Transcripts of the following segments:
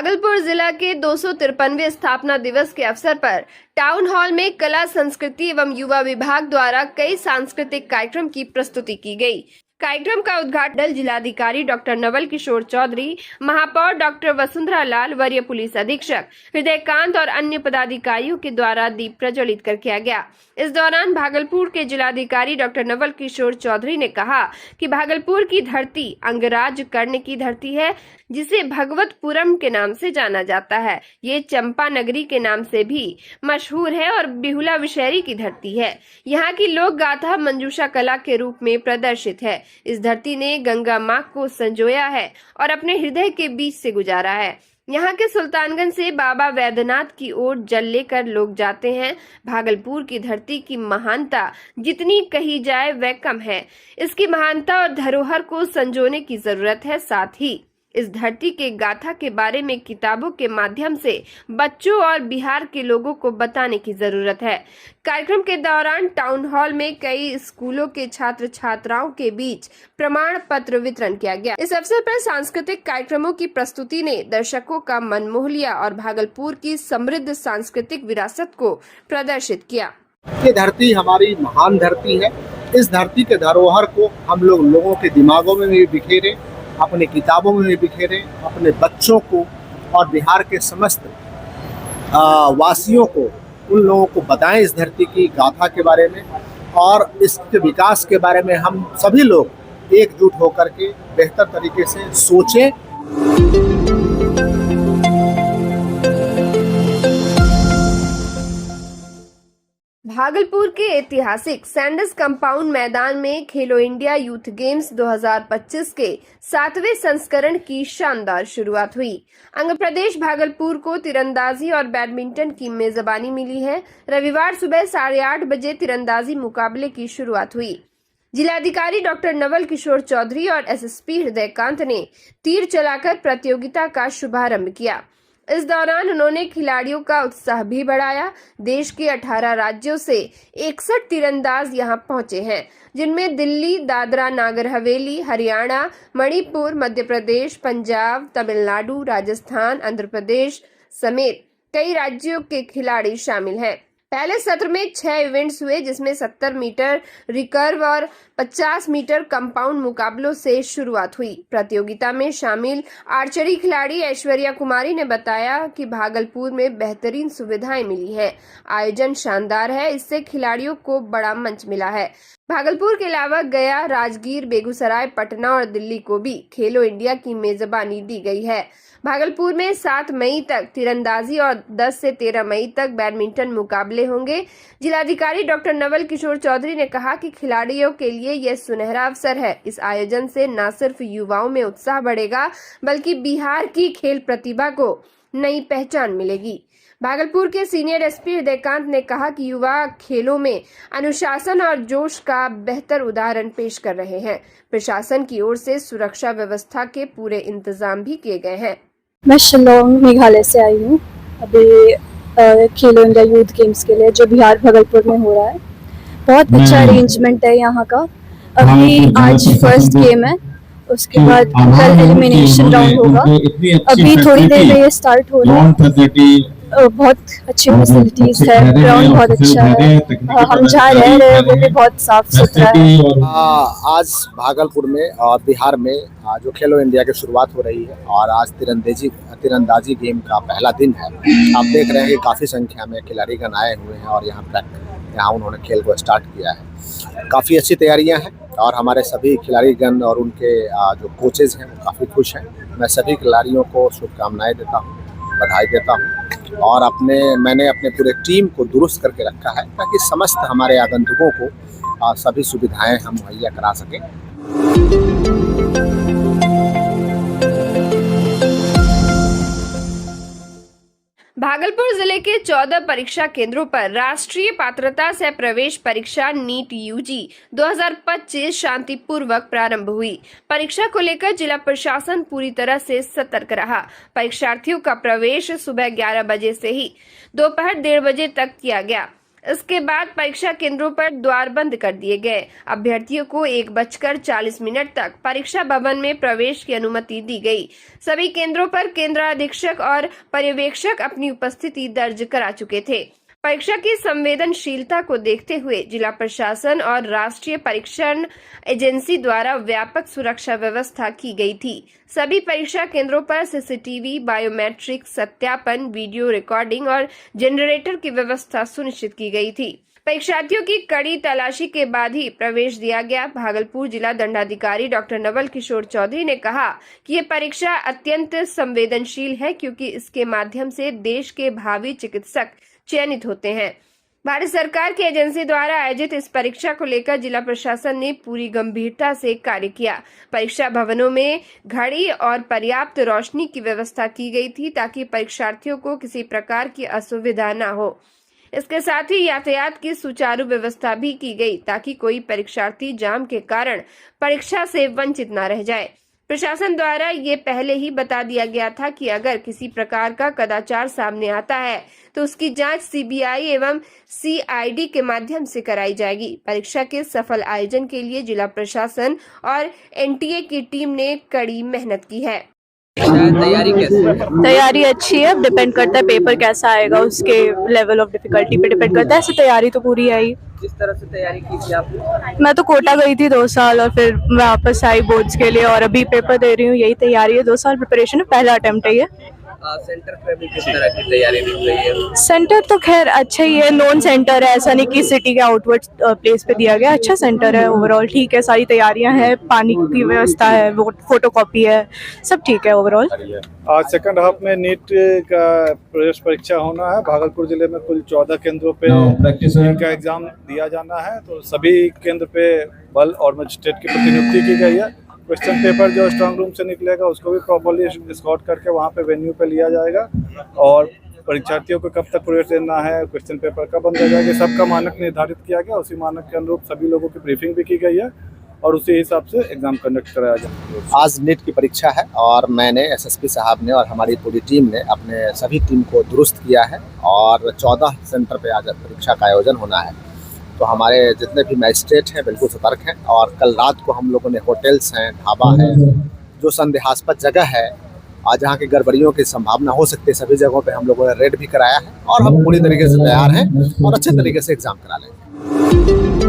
भागलपुर जिला के 253वें स्थापना दिवस के अवसर पर टाउन हॉल में कला संस्कृति एवं युवा विभाग द्वारा कई सांस्कृतिक कार्यक्रम की प्रस्तुति की गई। कार्यक्रम का उद्घाटन जिलाधिकारी डॉक्टर नवल किशोर चौधरी, महापौर डॉक्टर वसुंधरा लाल, वरीय पुलिस अधीक्षक हृदयकांत और अन्य पदाधिकारियों के द्वारा दीप प्रज्वलित कर किया गया। इस दौरान भागलपुर के जिलाधिकारी डॉक्टर नवल किशोर चौधरी ने कहा कि भागलपुर की धरती अंगराज कर्ण की धरती है, जिसे भगवतपुरम के नाम से जाना जाता है। ये चंपा नगरी के नाम से भी मशहूर है और बिहुला विषैरी की धरती है। यहाँ की लोक गाथा मंजूषा कला के रूप में प्रदर्शित है। इस धरती ने गंगा माँ को संजोया है और अपने हृदय के बीच से गुजारा है। यहाँ के सुल्तानगंज से बाबा वैद्यनाथ की ओर जल लेकर लोग जाते हैं। भागलपुर की धरती की महानता जितनी कही जाए वह कम है। इसकी महानता और धरोहर को संजोने की जरूरत है। साथ ही इस धरती के गाथा के बारे में किताबों के माध्यम से बच्चों और बिहार के लोगों को बताने की जरूरत है। कार्यक्रम के दौरान टाउन हॉल में कई स्कूलों के छात्र छात्राओं के बीच प्रमाण पत्र वितरण किया गया। इस अवसर पर सांस्कृतिक कार्यक्रमों की प्रस्तुति ने दर्शकों का मन मोह लिया और भागलपुर की समृद्ध सांस्कृतिक विरासत को प्रदर्शित किया। ये धरती हमारी महान धरती है। इस धरती के धरोहर को हम लोगों के दिमागों में भी बिखेरे, अपनी किताबों में भी बिखेरे, अपने बच्चों को और बिहार के समस्त वासियों को, उन लोगों को बताएं इस धरती की गाथा के बारे में और इसके विकास के बारे में हम सभी लोग एकजुट होकर के बेहतर तरीके से सोचें। भागलपुर के ऐतिहासिक सैंडस कंपाउंड मैदान में खेलो इंडिया यूथ गेम्स 2025 के 7वें संस्करण की शानदार शुरुआत हुई। आंध्र प्रदेश भागलपुर को तीरंदाजी और बैडमिंटन की मेजबानी मिली है। रविवार सुबह 8:30 बजे तीरंदाजी मुकाबले की शुरुआत हुई। जिलाधिकारी डॉक्टर नवल किशोर चौधरी और एसएसपी हृदयकांत ने तीर चलाकर प्रतियोगिता का शुभारंभ किया। इस दौरान उन्होंने खिलाड़ियों का उत्साह भी बढ़ाया। देश के 18 राज्यों से 61 तीरंदाज यहां पहुंचे हैं, जिनमें दिल्ली, दादरा नागर हवेली, हरियाणा, मणिपुर, मध्य प्रदेश, पंजाब, तमिलनाडु, राजस्थान, आंध्र प्रदेश समेत कई राज्यों के खिलाड़ी शामिल हैं। पहले सत्र में 6 इवेंट्स हुए, जिसमें 70 मीटर रिकर्व और 50 मीटर कंपाउंड मुकाबलों से शुरुआत हुई। प्रतियोगिता में शामिल आर्चरी खिलाड़ी ऐश्वर्या कुमारी ने बताया कि भागलपुर में बेहतरीन सुविधाएं मिली है। आयोजन शानदार है, इससे खिलाड़ियों को बड़ा मंच मिला है। भागलपुर के अलावा गया, राजगीर, बेगूसराय, पटना और दिल्ली को भी खेलो इंडिया की मेजबानी दी गई है। भागलपुर में 7 मई तक तीरंदाजी और 10 से 13 मई तक बैडमिंटन मुकाबले होंगे। जिलाधिकारी डॉक्टर नवल किशोर चौधरी ने कहा कि खिलाड़ियों के लिए यह सुनहरा अवसर है। इस आयोजन से न सिर्फ युवाओं में उत्साह बढ़ेगा, बल्कि बिहार की खेल प्रतिभा को नई पहचान मिलेगी। भागलपुर के सीनियर एसपी हृदयकांत ने कहा कि युवा खेलों में अनुशासन और जोश का बेहतर उदाहरण पेश कर रहे हैं। प्रशासन की ओर से सुरक्षा व्यवस्था के पूरे इंतजाम भी किए गए हैं। मैं शिलोंग मेघालय से आई हूँ अभी खेलो इंडिया यूथ गेम्स के लिए, जो बिहार भागलपुर में हो रहा है। बहुत अच्छा अरेंजमेंट है यहाँ का। अभी आज फर्स्ट गेम है, उसके बाद कल एलिमिनेशन राउंड होगा। अभी थोड़ी देर में ये स्टार्ट हो रहा है। बहुत अच्छी फैसिलिटीज है, ग्राउंड बहुत अच्छा है। हम जहाँ रह रहे हैं वो भी बहुत साफ सुथरा है। आज भागलपुर में और बिहार में जो खेलो इंडिया की शुरुआत हो रही है और आज तीरंदाजी गेम का पहला दिन है। आप देख रहे हैं कि काफ़ी संख्या में खिलाड़ीगण आए हुए हैं और यहाँ उन्होंने खेल को स्टार्ट किया है। काफ़ी अच्छी तैयारियां हैं और हमारे सभी खिलाड़ीगण और उनके जो कोचेज हैं वो काफ़ी खुश हैं। मैं सभी खिलाड़ियों को शुभकामनाएं देता हूँ, बधाई देता हूँ और मैंने अपने पूरे टीम को दुरुस्त करके रखा है ताकि समस्त हमारे आगंतुकों को सभी सुविधाएं हम मुहैया करा सकें। भागलपुर जिले के 14 परीक्षा केंद्रों पर राष्ट्रीय पात्रता सह प्रवेश परीक्षा नीट यूजी 2025 शांतिपूर्वक प्रारंभ हुई। परीक्षा को लेकर जिला प्रशासन पूरी तरह से सतर्क रहा। परीक्षार्थियों का प्रवेश सुबह 11 बजे से ही दोपहर 1:30 बजे तक किया गया। इसके बाद परीक्षा केंद्रों पर द्वार बंद कर दिए गए। अभ्यर्थियों को 1:40 तक परीक्षा भवन में प्रवेश की अनुमति दी गई। सभी केंद्रों पर केंद्राधीक्षक और पर्यवेक्षक अपनी उपस्थिति दर्ज करा चुके थे। परीक्षा की संवेदनशीलता को देखते हुए जिला प्रशासन और राष्ट्रीय परीक्षण एजेंसी द्वारा व्यापक सुरक्षा व्यवस्था की गई थी। सभी परीक्षा केंद्रों पर सीसीटीवी, बायोमेट्रिक सत्यापन, वीडियो रिकॉर्डिंग और जनरेटर की व्यवस्था सुनिश्चित की गई थी। परीक्षार्थियों की कड़ी तलाशी के बाद ही प्रवेश दिया गया। भागलपुर जिला दंडाधिकारी डॉक्टर नवल किशोर चौधरी ने कहा कि ये परीक्षा अत्यंत संवेदनशील है, क्योंकि इसके माध्यम से देश के भावी चिकित्सक चयनित होते हैं। भारत सरकार की एजेंसी द्वारा आयोजित इस परीक्षा को लेकर जिला प्रशासन ने पूरी गंभीरता से कार्य किया। परीक्षा भवनों में घड़ी और पर्याप्त रोशनी की व्यवस्था की गई थी, ताकि परीक्षार्थियों को किसी प्रकार की असुविधा न हो। इसके साथ ही यातायात की सुचारू व्यवस्था भी की गई, ताकि कोई परीक्षार्थी जाम के कारण परीक्षा से वंचित न रह जाए। प्रशासन द्वारा ये पहले ही बता दिया गया था कि अगर किसी प्रकार का कदाचार सामने आता है तो उसकी जांच सीबीआई एवं सीआईडी के माध्यम से कराई जाएगी। परीक्षा के सफल आयोजन के लिए जिला प्रशासन और एनटीए की टीम ने कड़ी मेहनत की है। तैयारी कैसे है? तैयारी अच्छी है, अब डिपेंड करता है पेपर कैसा आएगा, उसके लेवल ऑफ डिफिकल्टी पे डिपेंड करता है। ऐसे तैयारी तो पूरी है ही। किस तरह से तैयारी की थी आपने? मैं तो कोटा गई थी 2 साल और फिर वापस आई बोर्ड्स के लिए और अभी पेपर दे रही हूँ। यही तैयारी है, 2 साल प्रिपरेशन है, पहला अटेम्प्ट है ये। सेंटर पे भी किस तरह की तैयारी की गई है? सेंटर तो खैर अच्छा ही है, नॉन सेंटर है, ऐसा नहीं कि सिटी के आउटवर्ड प्लेस पे दिया गया। अच्छा सेंटर है, ओवरऑल ठीक है, सारी तैयारियां हैं, पानी की व्यवस्था है, फोटोकॉपी है, सब ठीक है ओवरऑल। आज सेकंड हाफ में नीट का प्रवेश परीक्षा होना है। भागलपुर जिले में कुल 14 केंद्रों पे नीट का एग्जाम दिया जाना है, तो सभी केंद्र पे बल और मजिस्ट्रेट की प्रतिनियुक्ति की गई है। क्वेश्चन पेपर जो स्ट्रांग रूम से निकलेगा उसको भी प्रॉपर्ली स्कॉट करके वहाँ पे वेन्यू पे लिया जाएगा, और परीक्षार्थियों को कब तक प्रवेश देना है, क्वेश्चन पेपर कब बंद हो जाएगा, सबका मानक निर्धारित किया गया। उसी मानक के अनुरूप सभी लोगों की ब्रीफिंग भी की गई है और उसी हिसाब से एग्जाम कंडक्ट कराया जाएगा। आज नीट की परीक्षा है और मैंने एसएसपी साहब ने और हमारी पूरी टीम ने अपने सभी टीम को दुरुस्त किया है और 14 सेंटर पे आज परीक्षा का आयोजन होना है। तो हमारे जितने भी मैजिस्ट्रेट हैं बिल्कुल सतर्क हैं, और कल रात को हम लोगों ने होटल्स हैं, ढाबा है, जो संदेहास्पद जगह है और जहाँ की गड़बड़ियों की संभावना हो सकती है, सभी जगहों पे हम लोगों ने रेड भी कराया है और हम पूरी तरीके से तैयार हैं और अच्छे तरीके से एग्जाम करा लेंगे।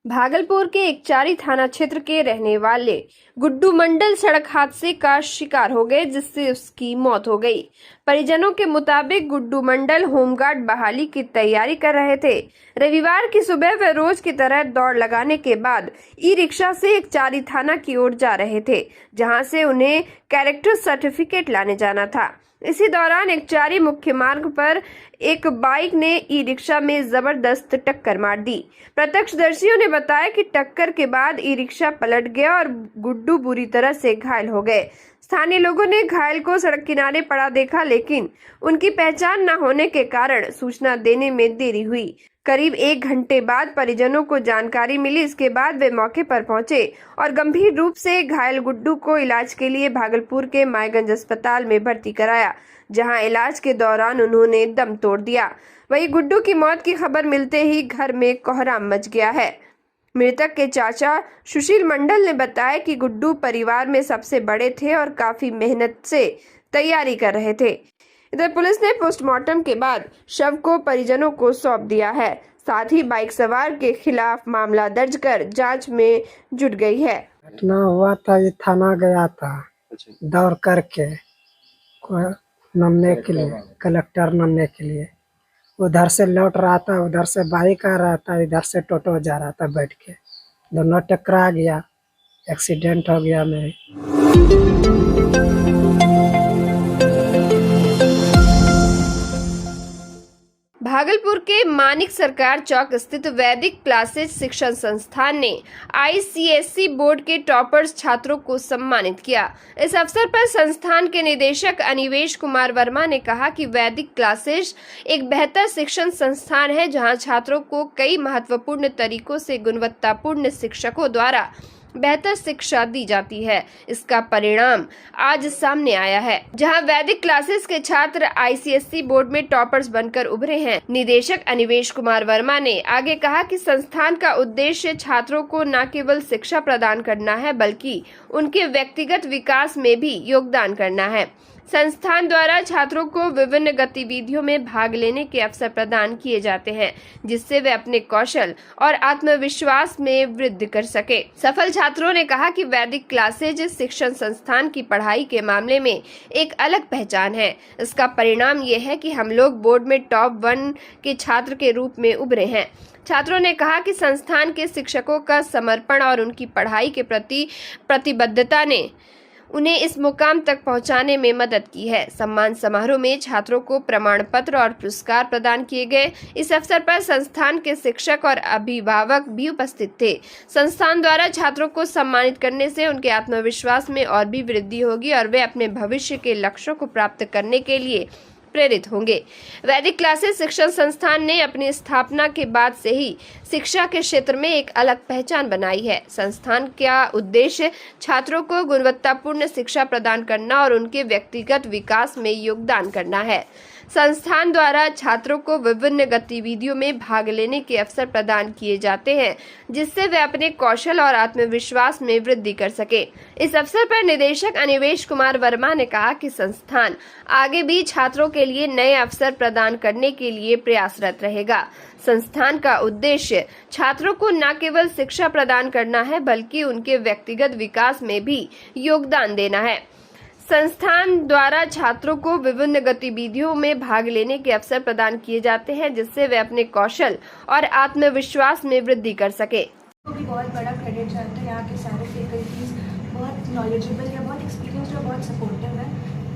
भागलपुर के एकचारी थाना क्षेत्र के रहने वाले गुड्डू मंडल सड़क हादसे का शिकार हो गए, जिससे उसकी मौत हो गई। परिजनों के मुताबिक गुड्डू मंडल होमगार्ड बहाली की तैयारी कर रहे थे। रविवार की सुबह वे रोज की तरह दौड़ लगाने के बाद ई रिक्शा से एकचारी थाना की ओर जा रहे थे, जहां से उन्हें कैरेक्टर सर्टिफिकेट लाने जाना था। इसी दौरान एकचारी मुख्य मार्ग पर एक बाइक ने ई रिक्शा में जबरदस्त टक्कर मार दी। प्रत्यक्षदर्शियों ने बताया कि टक्कर के बाद ई रिक्शा पलट गया और गुड्डू बुरी तरह से घायल हो गए। स्थानीय लोगों ने घायल को सड़क किनारे पड़ा देखा, लेकिन उनकी पहचान न होने के कारण सूचना देने में देरी हुई। करीब 1 घंटे बाद परिजनों को जानकारी मिली। इसके बाद वे मौके पर पहुंचे और गंभीर रूप से घायल गुड्डू को इलाज के लिए भागलपुर के मायगंज अस्पताल में भर्ती कराया, जहां इलाज के दौरान उन्होंने दम तोड़ दिया। वहीं गुड्डू की मौत की खबर मिलते ही घर में कोहराम मच गया है। मृतक के चाचा सुशील मंडल ने बताया कि गुड्डू परिवार में सबसे बड़े थे और काफी मेहनत से तैयारी कर रहे थे। इधर पुलिस ने पोस्टमार्टम के बाद शव को परिजनों को सौंप दिया है। साथ ही बाइक सवार के खिलाफ मामला दर्ज कर जांच में जुट गई है। घटना हुआ था, ये थाना गया था दौड़ करके नमने के लिए, कलेक्टर नमने के लिए। उधर से लौट रहा था, उधर से बाइक आ रहा था, इधर से टोटो जा रहा था बैठ के, दोनों टकरा गया, एक्सीडेंट हो गया मेरे। भागलपुर के मानिक सरकार चौक स्थित वैदिक क्लासेज शिक्षण संस्थान ने आईसीएसई बोर्ड के टॉपर्स छात्रों को सम्मानित किया। इस अवसर पर संस्थान के निदेशक अनिवेश कुमार वर्मा ने कहा कि वैदिक क्लासेज एक बेहतर शिक्षण संस्थान है, जहां छात्रों को कई महत्वपूर्ण तरीकों से गुणवत्तापूर्ण शिक्षकों द्वारा बेहतर शिक्षा दी जाती है। इसका परिणाम आज सामने आया है, जहां वैदिक क्लासेस के छात्र आईसीएसई बोर्ड में टॉपर्स बनकर उभरे हैं। निदेशक अनिवेश कुमार वर्मा ने आगे कहा कि संस्थान का उद्देश्य छात्रों को न केवल शिक्षा प्रदान करना है, बल्कि उनके व्यक्तिगत विकास में भी योगदान करना है। संस्थान द्वारा छात्रों को विभिन्न गतिविधियों में भाग लेने के अवसर प्रदान किए जाते हैं, जिससे वे अपने कौशल और आत्मविश्वास में वृद्धि कर सके। सफल छात्रों ने कहा कि वैदिक क्लासेज शिक्षण संस्थान की पढ़ाई के मामले में एक अलग पहचान है। इसका परिणाम ये है कि हम लोग बोर्ड में टॉप 1 के छात्र के रूप में उभरे हैं। छात्रों ने कहा कि संस्थान के शिक्षकों का समर्पण और उनकी पढ़ाई के प्रति प्रतिबद्धता ने उन्हें इस मुकाम तक पहुंचाने में मदद की है। सम्मान समारोह में छात्रों को प्रमाण पत्र और पुरस्कार प्रदान किए गए। इस अवसर पर संस्थान के शिक्षक और अभिभावक भी उपस्थित थे। संस्थान द्वारा छात्रों को सम्मानित करने से उनके आत्मविश्वास में और भी वृद्धि होगी और वे अपने भविष्य के लक्ष्यों को प्राप्त करने के लिए प्रेरित होंगे। वैदिक क्लासेस शिक्षण संस्थान ने अपनी स्थापना के बाद से ही शिक्षा के क्षेत्र में एक अलग पहचान बनाई है। संस्थान का उद्देश्य छात्रों को गुणवत्तापूर्ण शिक्षा प्रदान करना और उनके व्यक्तिगत विकास में योगदान करना है। संस्थान द्वारा छात्रों को विभिन्न गतिविधियों में भाग लेने के अवसर प्रदान किए जाते हैं, जिससे वे अपने कौशल और आत्मविश्वास में वृद्धि कर सके। इस अवसर पर निदेशक अनिवेश कुमार वर्मा ने कहा कि संस्थान आगे भी छात्रों के लिए नए अवसर प्रदान करने के लिए प्रयासरत रहेगा। संस्थान का उद्देश्य छात्रों को न केवल शिक्षा प्रदान करना है, बल्कि उनके व्यक्तिगत विकास में भी योगदान देना है। संस्थान द्वारा छात्रों को विभिन्न गतिविधियों में भाग लेने के अवसर प्रदान किए जाते हैं, जिससे वे अपने कौशल और आत्मविश्वास में वृद्धि कर सके। को भी बहुत बड़ा क्रेडिट जाता है। यहाँ के सारे फैकल्टीज बहुत नॉलेजेबल है, बहुत एक्सपीरियंस और बहुत सपोर्टिव है।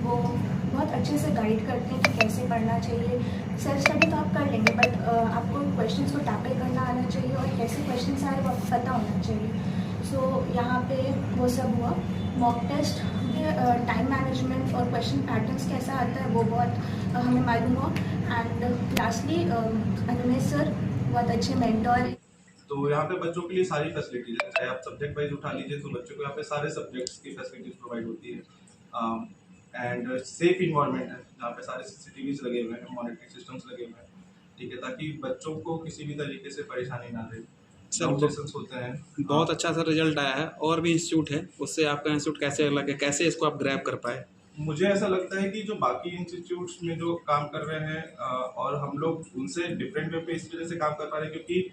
वो बहुत अच्छे से गाइड करते हैं कि कैसे पढ़ना चाहिए। सेल्फ स्टडी तो आप कर लेंगे, बट आपको क्वेश्चंस को टैकल करना आना चाहिए और कैसे क्वेश्चंस आ रहे वो आपको पता होना चाहिए। सो यहाँ पे वो सब हुआ। मॉक टेस्ट टाइम मैनेजमेंट और क्वेश्चन पैटर्न्स कैसा आता है वो बहुत हमें मालूम हुआ। एंड लास्टली अनुमेश सर बहुत अच्छे मेंटोर। तो यहाँ पे बच्चों के लिए सारी फैसिलिटीज है, चाहे आप सब्जेक्ट वाइज उठा लीजिए तो बच्चों को यहाँ पे सारे सब्जेक्ट्स की फैसिलिटीज प्रोवाइड होती है। एंड सेफ इन्वायरमेंट है, यहाँ पे सारे CCTVs लगे हुए हैं, मॉनिटरिंग सिस्टम्स लगे हुए हैं, ठीक है, ताकि बच्चों को किसी भी तरीके से परेशानी ना रहे। सेशंस होते हैं। बहुत अच्छा सा रिजल्ट आया है। और भी इंस्टीट्यूट है, उससे आपका इंस्टीट्यूट कैसे अलग है, कैसे इसको आप ग्रैब कर पाए? मुझे ऐसा लगता है कि जो बाकी इंस्टीट्यूट्स में जो काम कर रहे हैं और हम लोग उनसे डिफरेंट वे पे इस वजह से काम कर पा रहे हैं क्योंकि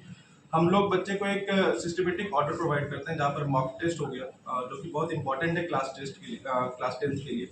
हम लोग बच्चे को एक सिस्टमेटिक ऑर्डर प्रोवाइड करते हैं, जहाँ पर मॉक टेस्ट हो गया जो कि बहुत इंपॉर्टेंट है क्लास टेस्ट के लिए, क्लास 10th के लिए।